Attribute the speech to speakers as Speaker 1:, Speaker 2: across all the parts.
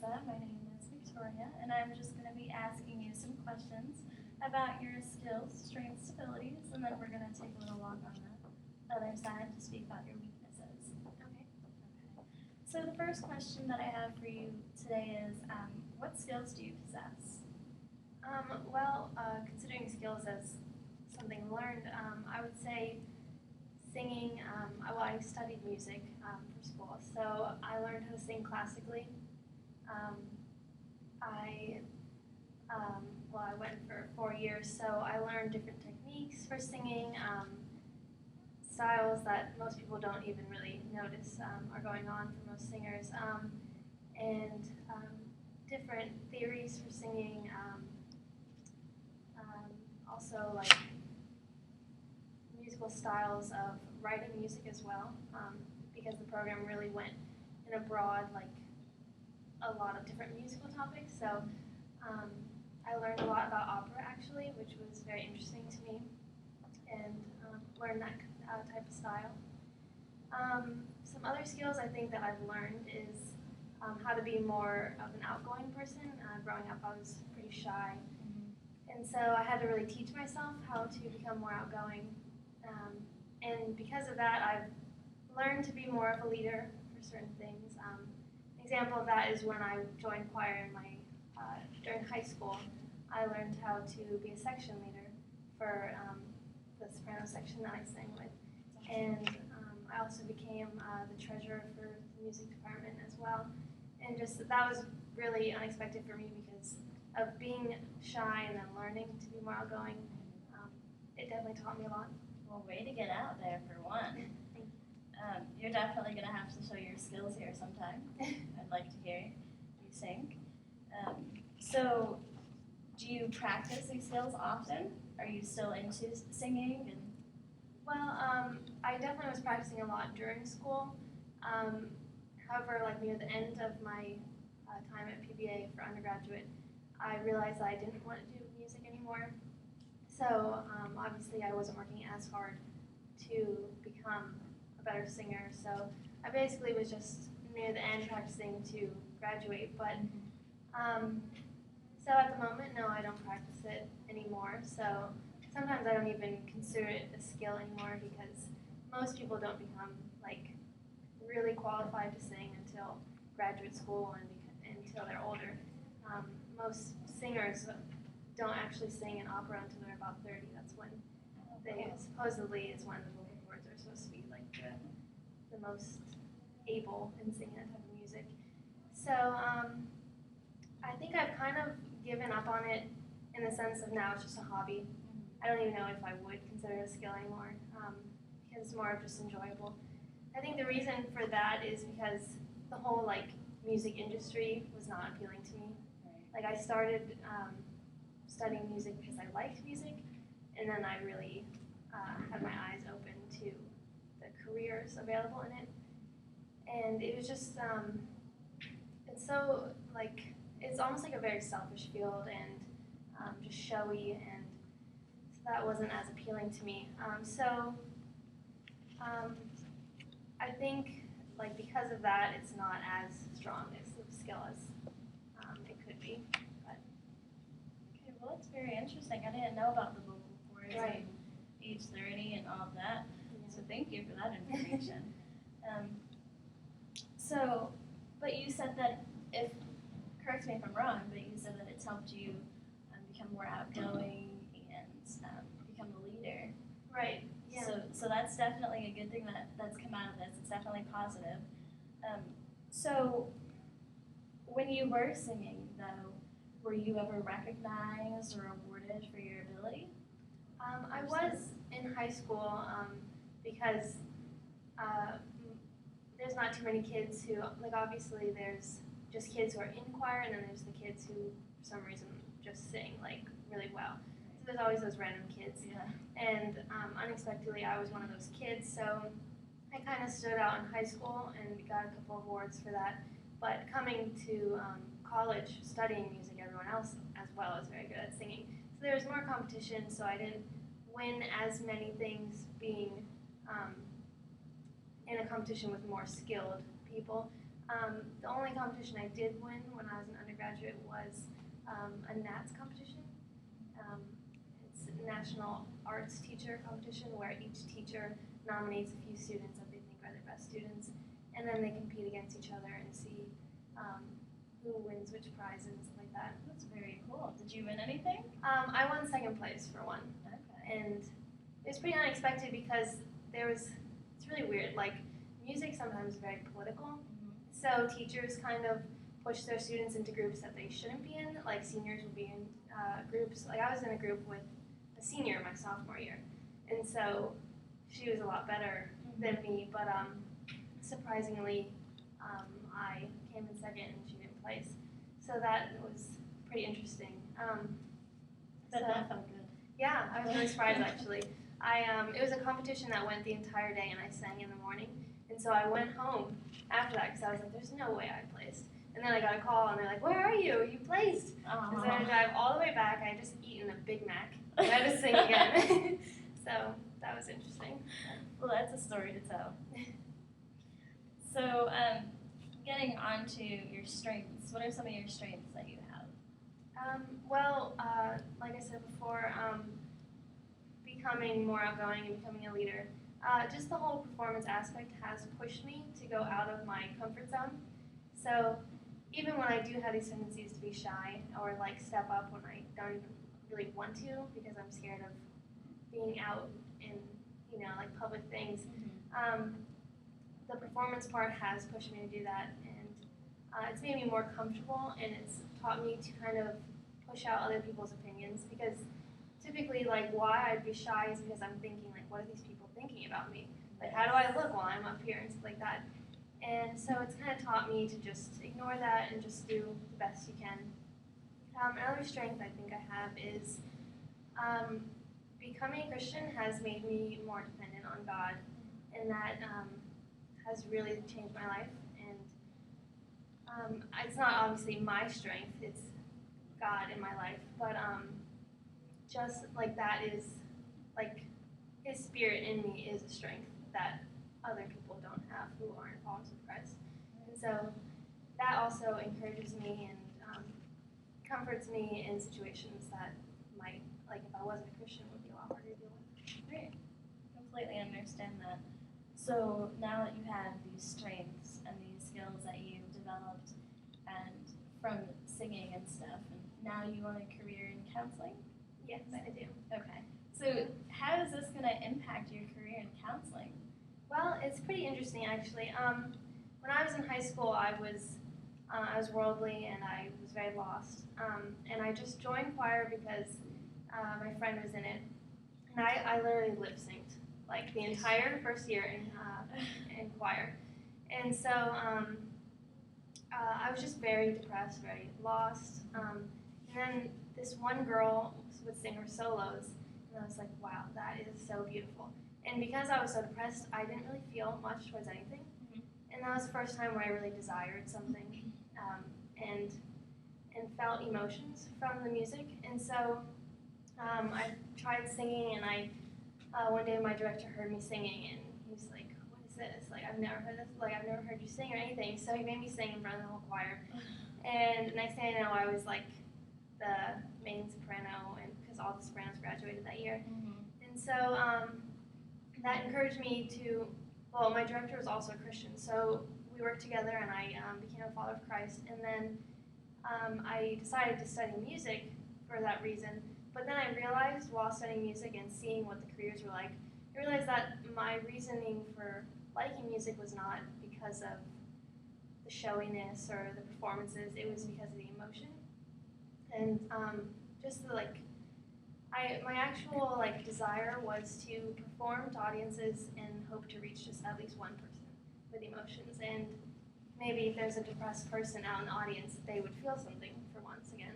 Speaker 1: Lisa. My name is Victoria, and I'm just going to be asking you some questions about your skills, strengths, abilities, and then we're going to take a little walk on the other side to speak about your weaknesses.
Speaker 2: Okay.
Speaker 1: So the first question that I have for you today is, what skills do you possess?
Speaker 2: Considering skills as something learned, I would say singing. I studied music for school, so I learned how to sing classically. Um, I went for 4 years, so I learned different techniques for singing, styles that most people don't even really notice are going on for most singers, and different theories for singing. Also, like musical styles of writing music as well, because the program really went in a broad, like a lot of different musical topics. So I learned a lot about opera actually, which was very interesting to me, and learned that type of style. Some other skills I think that I've learned is how to be more of an outgoing person. Growing up, I was pretty shy. And so I had to really teach myself how to become more outgoing. And because of that, I've learned to be more of a leader for certain things. An example of that is when I joined choir in during high school. I learned how to be a section leader for the soprano section that I sang with. And I also became the treasurer for the music department as well. And just that was really unexpected for me because of being shy and then learning to be more outgoing. It definitely taught me a lot.
Speaker 1: Well, way to get out there for one.
Speaker 2: Thank you.
Speaker 1: You're definitely going to have to show your skills here sometime. I'd like to hear you sing. So, do you practice these skills often? Are you still into singing?
Speaker 2: I definitely was practicing a lot during school. However, like near the end of my time at PBA for undergraduate, I realized that I didn't want to do music anymore. So obviously I wasn't working as hard to become a better singer. So I basically was just near the end practicing to graduate. But so at the moment, no, I don't practice it anymore. So sometimes I don't even consider it a skill anymore because most people don't become like really qualified to sing until graduate school and until they're older. Most singers don't actually sing in opera until they're about 30. That's when they supposedly is when the vocal cords are supposed to be like the most able in singing that type of music. So I think I've kind of given up on it in the sense of now it's just a hobby. I don't even know if I would consider it a skill anymore because it's more of just enjoyable. I think the reason for that is because the whole like music industry was not appealing to me. Like I started studying music because I liked music, and then I really had my eyes open to the careers available in it. And it was just, it's so like, it's almost like a very selfish field and just showy, and so that wasn't as appealing to me. I think like because of that, it's not as strong as the skill as it could be. But.
Speaker 1: Okay, well, that's very interesting. I didn't know about the vocal cords and age 30 and all of that. Yeah. So thank you for that information. But you said that correct me if I'm wrong, but you said that it's helped you become more outgoing and become a leader.
Speaker 2: Right. Yeah.
Speaker 1: So that's definitely a good thing that's come out of this. It's definitely positive. So when you were singing, though, were you ever recognized or awarded for your ability?
Speaker 2: I was in high school because there's not too many kids who, like obviously there's just kids who are in choir, and then there's the kids who, for some reason, just sing like really well. So there's always those random kids.
Speaker 1: Yeah.
Speaker 2: And unexpectedly, I was one of those kids. So I kind of stood out in high school and got a couple awards for that. But coming to college, studying music, everyone else as well is very good at singing. So there was more competition, so I didn't win as many things being in a competition with more skilled people. The only competition I did win when I was an undergraduate was a NATS competition. Um, it's a National Arts Teacher Competition where each teacher nominates a few students that they think are their best students, and then they compete against each other and see who wins which prize and stuff like that.
Speaker 1: That's very cool. Did you win anything?
Speaker 2: I won second place for one,
Speaker 1: Okay.
Speaker 2: and it was pretty unexpected because it's really weird, like music sometimes is very political, so teachers kind of push their students into groups that they shouldn't be in, like seniors would be in groups, like I was in a group with a senior my sophomore year, and so she was a lot better than me, but surprisingly, I came in second and she didn't place, so that was pretty interesting.
Speaker 1: But
Speaker 2: So-
Speaker 1: that felt good.
Speaker 2: Yeah, I was really surprised actually. It was a competition that went the entire day, and I sang in the morning. And so I went home after that because I was like, "There's no way I placed." And then I got a call, and they're like, "Where are you? You placed." And so I had to drive all the way back. I had just eaten a Big Mac. I had to sing again. So that was interesting.
Speaker 1: Well, that's a story to tell. So, getting on to your strengths, what are some of your strengths that you have?
Speaker 2: Like I said before, becoming more outgoing and becoming a leader. Just the whole performance aspect has pushed me to go out of my comfort zone. So even when I do have these tendencies to be shy or like step up when I don't even really want to because I'm scared of being out in, like public things, the performance part has pushed me to do that, and it's made me more comfortable, and it's taught me to kind of push out other people's opinions because typically, like, why I'd be shy is because I'm thinking, like, what are these people thinking about me? Like, how do I look while I'm up here and stuff like that? And so it's kind of taught me to just ignore that and just do the best you can. Another strength I think I have is becoming a Christian has made me more dependent on God, and that has really changed my life. And it's not obviously my strength, it's God in my life, but just like that is, like, His Spirit in me is a strength that other people don't have who aren't followers of Christ. And so that also encourages me and comforts me in situations that might, like if I wasn't a Christian, would be a lot harder to deal with.
Speaker 1: Great. Completely understand that. So now that you have these strengths and these skills that you've developed and from singing and stuff, and now you want a career in counseling?
Speaker 2: Yes, I do.
Speaker 1: Okay. So how is this going to impact your career in counseling?
Speaker 2: Well, it's pretty interesting actually. When I was in high school, I was worldly and I was very lost. And I just joined choir because my friend was in it, and I literally lip synced like the entire first year in choir. And so I was just very depressed, very lost. And then this one girl would sing her solos, and I was like, wow, that is so beautiful. And because I was so depressed, I didn't really feel much towards anything. And that was the first time where I really desired something and felt emotions from the music. And so I tried singing, and one day my director heard me singing, and he was like, what is this? Like, I've never heard this. Like, I've never heard you sing or anything. So he made me sing in front of the whole choir. And next thing I know, I was like the main soprano, and because all the sopranos graduated that year. And so that encouraged me to, well, my director was also a Christian, so we worked together, and I became a follower of Christ. And then I decided to study music for that reason. But then I realized while studying music and seeing what the careers were like, I realized that my reasoning for liking music was not because of the showiness or the performances, it was because of the emotion. And just the, like, my actual like desire was to perform to audiences and hope to reach just at least one person with emotions. And maybe if there's a depressed person out in the audience, they would feel something for once again.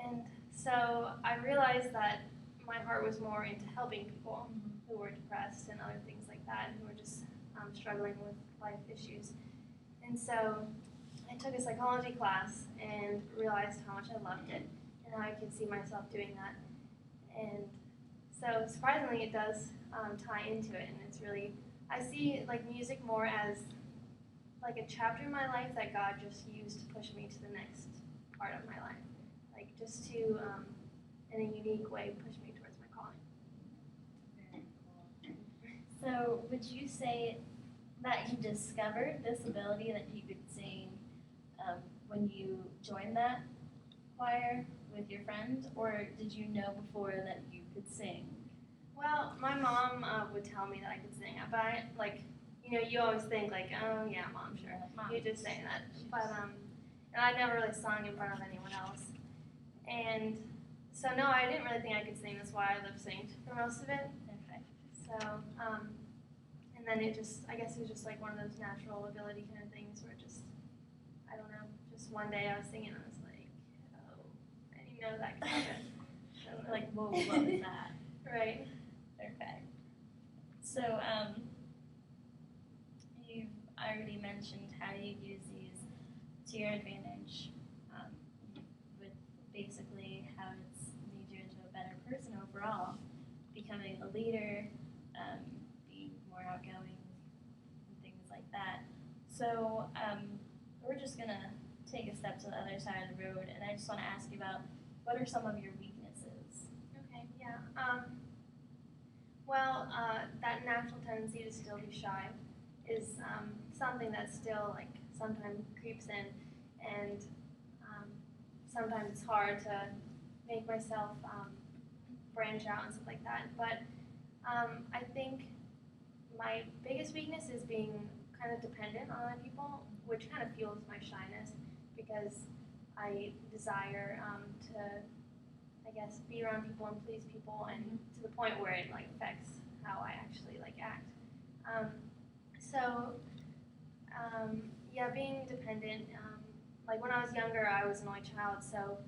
Speaker 2: And so I realized that my heart was more into helping people who were depressed and other things like that, who were just struggling with life issues. And so I took a psychology class and realized how much I loved it and how I could see myself doing that. And so surprisingly, it does tie into it, and it's really, I see like music more as like a chapter in my life that God just used to push me to the next part of my life, like just to in a unique way push me towards my calling.
Speaker 1: Very cool. So, would you say that you discovered this ability that you could sing when you joined that choir with your friend, or did you know before that you could sing?
Speaker 2: Well, my mom would tell me that I could sing, but I like, you always think like, oh yeah, mom, sure,
Speaker 1: Mom,
Speaker 2: you just saying that, but and I never really sung in front of anyone else, and so no, I didn't really think I could sing. That's why I lip synced for most of it.
Speaker 1: Okay.
Speaker 2: So, and then I guess it was just like one of those natural ability kind of things where just, I don't know, just one day I was singing and I was like, oh, I didn't know that could happen.
Speaker 1: Like, whoa, what was that?
Speaker 2: Right.
Speaker 1: Okay. So, you've already mentioned how you use these to your advantage, with basically how it's made you into a better person overall, becoming a leader, being more outgoing, and things like that. So, we're just gonna take a step to the other side of the road, and I just want to ask you about what are some of your weaknesses?
Speaker 2: Okay, yeah. Well, that natural tendency to still be shy is something that still like sometimes creeps in, and sometimes it's hard to make myself branch out and stuff like that. But I think my biggest weakness is being kind of dependent on other people, which kind of fuels my shyness because I desire to, I guess, be around people and please people, and to the point where it like affects how I actually like act. So yeah, being dependent. Like when I was younger, I was an only child, so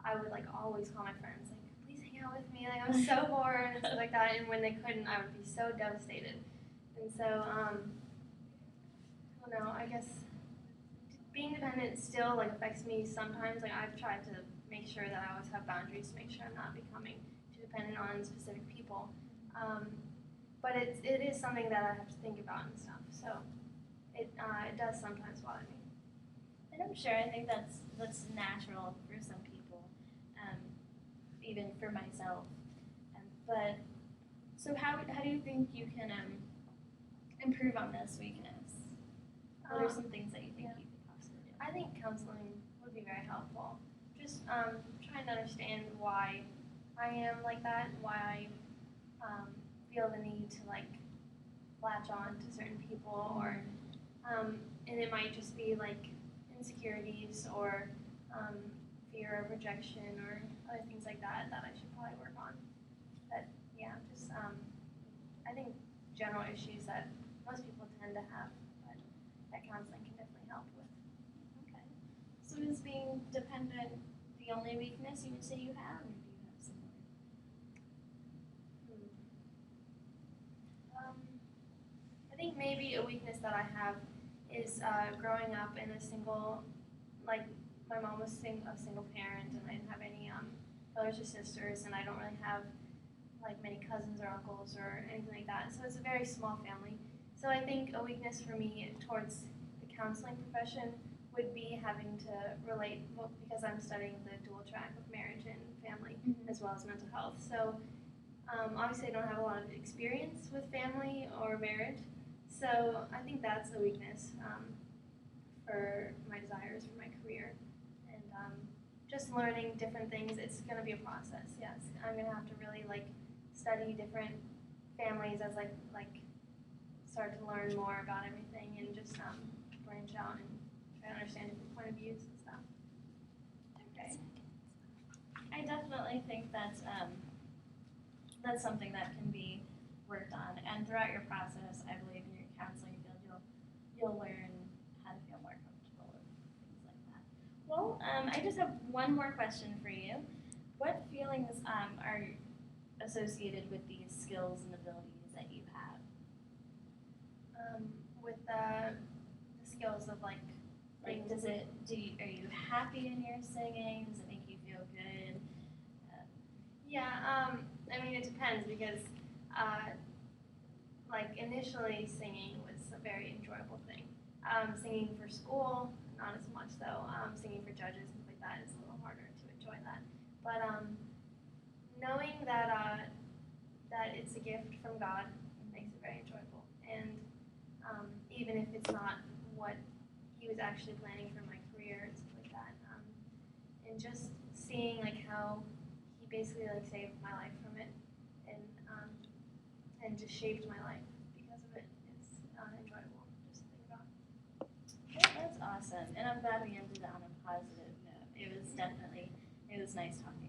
Speaker 2: I would like always call my friends like, please hang out with me. Like I was so bored and stuff like that. And when they couldn't, I would be so devastated. And so I don't know. I guess being dependent still like affects me sometimes. Like I've tried to make sure that I always have boundaries to make sure I'm not becoming too dependent on specific people. But it is something that I have to think about and stuff. So it does sometimes bother me.
Speaker 1: And I'm sure I think that's natural for some people, even for myself. But so how do you think you can improve on this weakness? What are some things that you think you could possibly do?
Speaker 2: I think counseling would be very helpful. Just trying to understand why I am like that, why I feel the need to like latch on to certain people, or and it might just be like insecurities or fear of rejection or other things like that I should probably work on. But yeah, just I think general issues that most people tend to have, but that counseling can definitely help with.
Speaker 1: Okay. So is being dependent the only weakness you would say you have, or do you have some more?
Speaker 2: I think maybe a weakness that I have is growing up in a single, like my mom was a single parent, and I didn't have any brothers or sisters, and I don't really have like many cousins or uncles or anything like that. So it's a very small family. So I think a weakness for me towards the counseling profession would be having to relate, well, because I'm studying the dual track of marriage and family as well as mental health. So obviously I don't have a lot of experience with family or marriage. So I think that's a weakness for my desires for my career, and just learning different things. It's going to be a process. Yes, I'm going to have to really like study different families as like start to learn more about everything, and just branch out and try to understand different point of views and stuff.
Speaker 1: Okay. I definitely think that's something that can be worked on, and throughout your process, I believe in your counseling field, you'll learn how to feel more comfortable with things like that. Well, I just have one more question for you. What feelings are associated with these skills and abilities that you have?
Speaker 2: With the skills of like
Speaker 1: Like, are you happy in your singing? Does it make you feel good?
Speaker 2: Yeah, I mean, it depends because, like, initially singing was a very enjoyable thing. Singing for school, not as much though. Singing for judges, things like that is a little harder to enjoy that. But knowing that that it's a gift from God makes it very enjoyable. And even if it's not what He was actually planning for my career and stuff like that, and just seeing like how He basically like saved my life from it, and just shaped my life because of it. It's enjoyable just to think about.
Speaker 1: Yeah, that's awesome. And I'm glad we ended on a positive note. It was nice talking